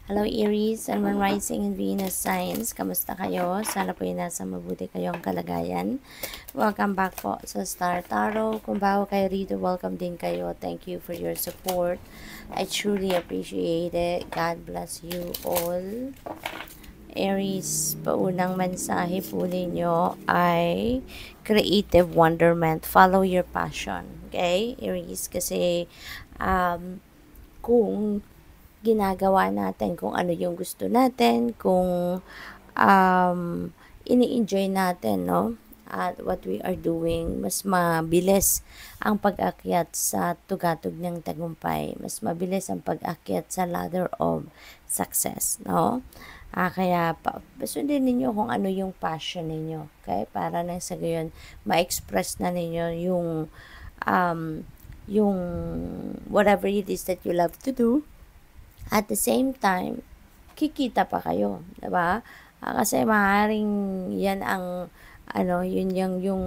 Hello Aries, Sun, Moon, Rising, and Venus signs. Kamusta kayo? Sana po nasa mabuti kayong kalagayan. Welcome back po sa Star Tarot. Kung bago kayo rito, welcome din kayo. Thank you for your support. I truly appreciate it. God bless you all. Aries, paunang mensahe po ninyo ay creative wonderment. Follow your passion. Okay? Aries, kasi kung ginagawa natin kung ano yung gusto natin, kung ini-enjoy natin, no? At what we are doing, mas mabilis ang pag-akyat sa tugatog ng tagumpay. Mas mabilis ang pag-akyat sa ladder of success, no? Kaya sundin ninyo kung ano yung passion ninyo, okay? Para nang sa gayon, ma-express na ninyo yung whatever it is that you love to do. At the same time, kikita pa kayo, 'di ba? Kasi maaaring 'yan ang yun yung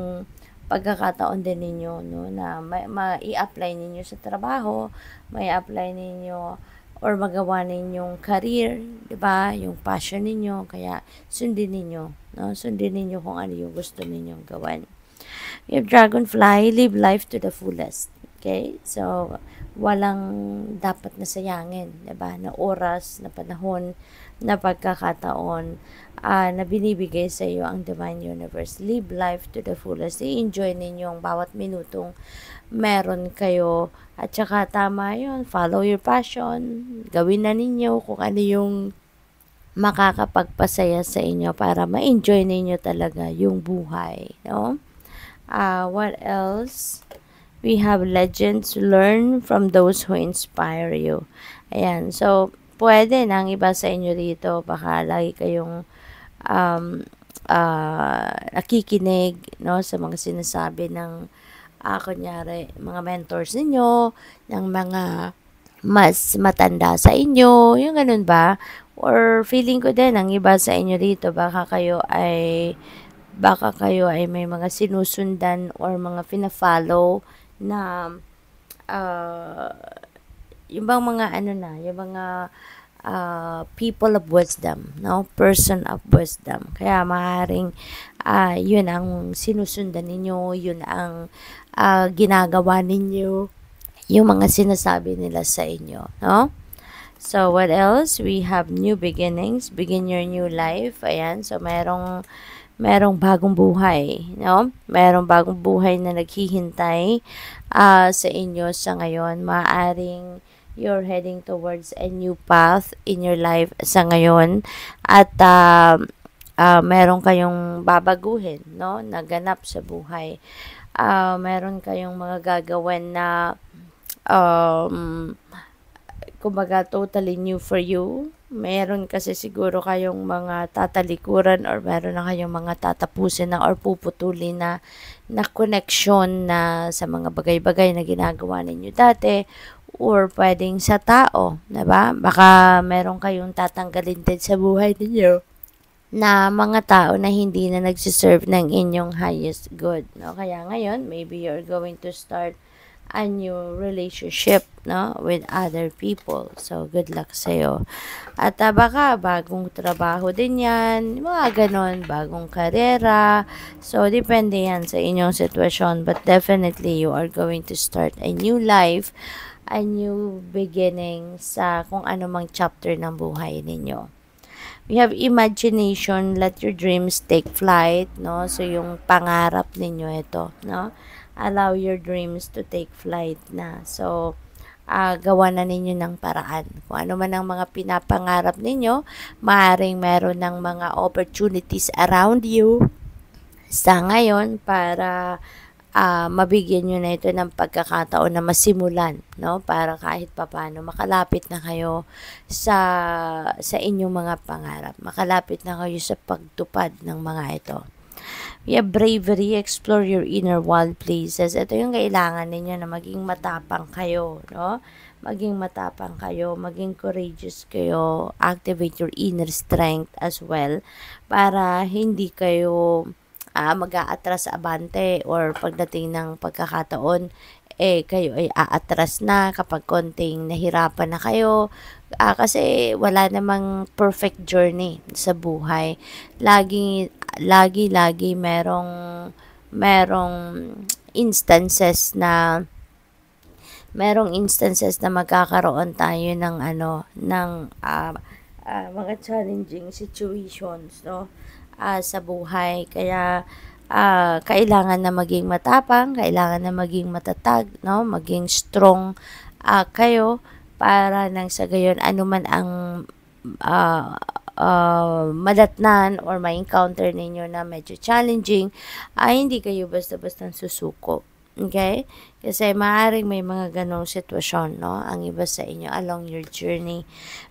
pagkakataon din ninyo, no, na mai-apply ninyo sa trabaho, mai-apply ninyo or magawa ninyong career, 'di ba? Yung passion ninyo, kaya sundin ninyo, no? Sundin ninyo kung ano yung gusto ninyong gawin. We have Dragonfly, live life to the fullest. Okay? So, walang dapat na sayangin, 'di ba? Na oras, na panahon, na pagkakataon na binibigay sa iyo ang Divine Universe. Live life to the fullest. I-enjoy ninyo ang bawat minutong meron kayo. At saka tama yun, follow your passion. Gawin na ninyo kung ano yung makakapagpasaya sa inyo para ma-enjoy ninyo talaga yung buhay, no? What else? We have legends, learn from those who inspire you. Ayan, so pwede nang iba sa inyo dito, baka lagi kayong nakikinig, no, sa mga sinasabi ng kunyari mga mentors ninyo, ng mga mas matanda sa inyo, yung ganun ba? Or feeling ko din ang iba sa inyo dito, baka kayo ay may mga sinusundan or mga fina-follow na yung bang mga yung mga people of wisdom, no? Person of wisdom. Kaya maaaring yun ang sinusundan ninyo, yun ang ginagawa ninyo, yung mga sinasabi nila sa inyo, no? So, what else? We have new beginnings, begin your new life. Ayan, so merong bagong buhay, no? Merong bagong buhay na naghihintay sa inyo sa ngayon. Maaring you're heading towards a new path in your life sa ngayon at meron kayong babaguhin, no? Naganap sa buhay. Meron kayong mga gagawin na kumbaga totally new for you. Meron kasi siguro kayong mga tatalikuran or meron na kayong mga tatapusin na or puputulin na connection na sa mga bagay-bagay na ginagawa ninyo dati or pwedeng sa tao, 'di ba? Baka meron kayong tatanggalin din sa buhay ninyo na mga tao na hindi na nagsiserve ng inyong highest good, no? Kaya ngayon, maybe you're going to start a new relationship, no, with other people. So, good luck sa'yo. At baka bagong trabaho din yan, mga ganon, bagong karera. So, depende yan sa inyong sitwasyon. But definitely, you are going to start a new life, a new beginning sa kung anumang chapter ng buhay ninyo. We have imagination, let your dreams take flight, no? So, yung pangarap ninyo ito, no? Allow your dreams to take flight na. So, gawa na ninyo ng paraan. Kung ano man ang mga pinapangarap ninyo, maaaring meron ng mga opportunities around you sa ngayon para mabigyan nyo na ito ng pagkakataon na masimulan, no? Para kahit papano makalapit na kayo sa inyong mga pangarap. Makalapit na kayo sa pagtupad ng mga ito. We have bravery, explore your inner wild places. Ito yung kailangan ninyo na maging matapang kayo, no? Maging matapang kayo, maging courageous kayo, activate your inner strength as well para hindi kayo mag-aatras abante or pagdating ng pagkakataon kayo ay aatras na kapag konting nahirapan na kayo. Kasi wala namang perfect journey sa buhay. Lagi merong instances na magkakaroon tayo ng mga challenging situations, no, sa buhay. Kaya kailangan na maging matapang, kailangan na maging matatag, no, maging strong kayo para nang sa gayon anuman ang madatnan or ma-encounter ninyo na medyo challenging, hindi kayo basta-basta susuko. Okay? Kasi maaaring may mga ganong sitwasyon, no? Ang iba sa inyo along your journey.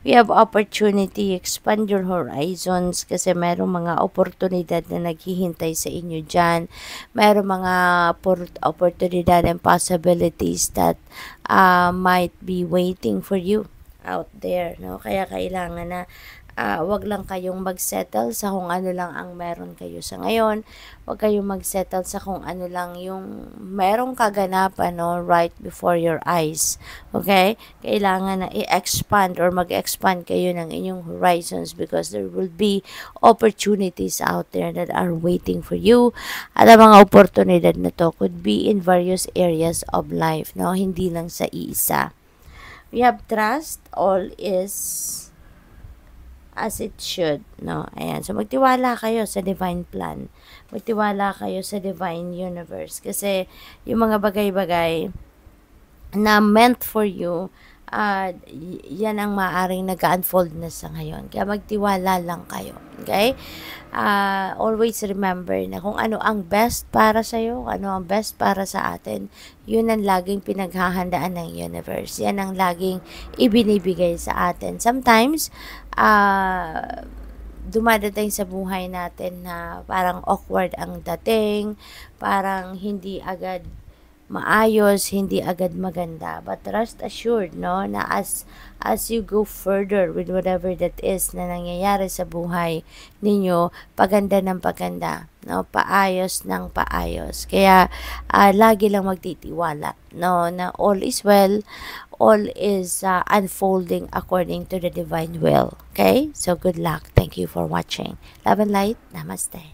We have opportunity, expand your horizons kasi mayroong mga oportunidad na naghihintay sa inyo dyan. Mayroong mga oportunidad and possibilities that might be waiting for you out there, no? Kaya kailangan na wag lang kayong magsettle sa kung ano lang ang meron kayo sa ngayon. Wag kayong magsettle sa kung ano lang yung merong kaganapan, no, right before your eyes. Okay? Kailangan na i-expand or mag-expand kayo ng inyong horizons because there will be opportunities out there that are waiting for you. At ang mga oportunidad na to could be in various areas of life, no? Hindi lang sa iisa. We have trust, all is as it should, no? Ayan. So, magtiwala kayo sa divine plan. Magtiwala kayo sa divine universe. Kasi, yung mga bagay-bagay na meant for you, yan ang maaaring nag-unfold na sa ngayon. Kaya magtiwala lang kayo. Okay? Always remember na kung ano ang best para sa'yo, ano ang best para sa atin, yun ang laging pinaghahandaan ng universe. Yan ang laging ibinibigay sa atin. Sometimes, dumadating sa buhay natin na parang awkward ang dating, parang hindi agad maayos, hindi agad maganda. But rest assured, no, na as you go further with whatever that is na nangyayari sa buhay ninyo, paganda ng paganda, no, paayos ng paayos. Kaya lagi lang magtitiwala, no, na all is well, all is unfolding according to the divine will. Okay? So good luck. Thank you for watching. Love and light. Namaste.